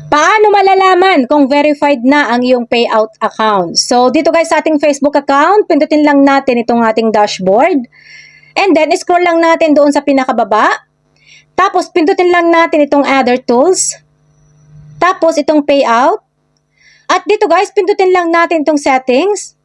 Paano malalaman kung verified na ang iyong payout account? So, dito guys sa ating Facebook account, pindutin lang natin itong ating dashboard. And then, scroll lang natin doon sa pinakababa. Tapos, pindutin lang natin itong other tools. Tapos, itong payout. At dito guys, pindutin lang natin itong settings.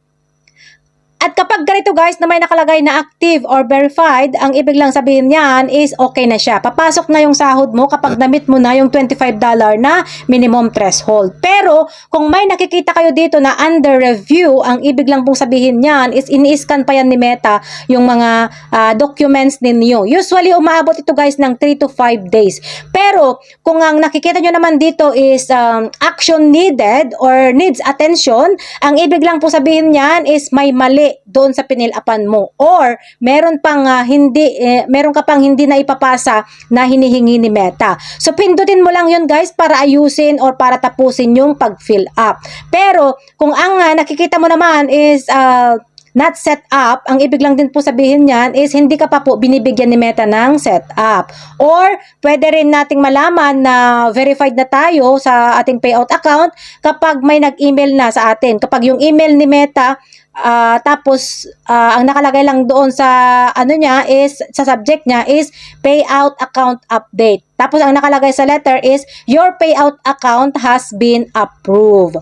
At kapag ganito guys na may nakalagay na active or verified, ang ibig lang sabihin niyan is okay na siya. Papasok na yung sahod mo kapag na-meet mo na yung $25 na minimum threshold. Pero kung may nakikita kayo dito na under review, ang ibig lang pong sabihin niyan is ini-scan pa yan ni Meta yung mga documents ninyo. Usually umaabot ito guys ng 3 to 5 days. Pero kung ang nakikita nyo naman dito is action needed or needs attention, ang ibig lang po sabihin niyan is may mali doon sa pinilapan mo or meron ka pang hindi na ipapasa na hinihingi ni Meta. So pindutin mo lang yun guys para ayusin or para tapusin yung pag-fill up. Pero kung ang nakikita mo naman is not set up, ang ibig lang din po sabihin niyan is hindi ka pa po binibigyan ni Meta ng set up. Or pwede rin nating malaman na verified na tayo sa ating payout account kapag may nag-email na sa atin. Kapag yung email ni Meta tapos ang nakalagay lang doon sa niya is sa subject niya is payout account update. Tapos ang nakalagay sa letter is your payout account has been approved.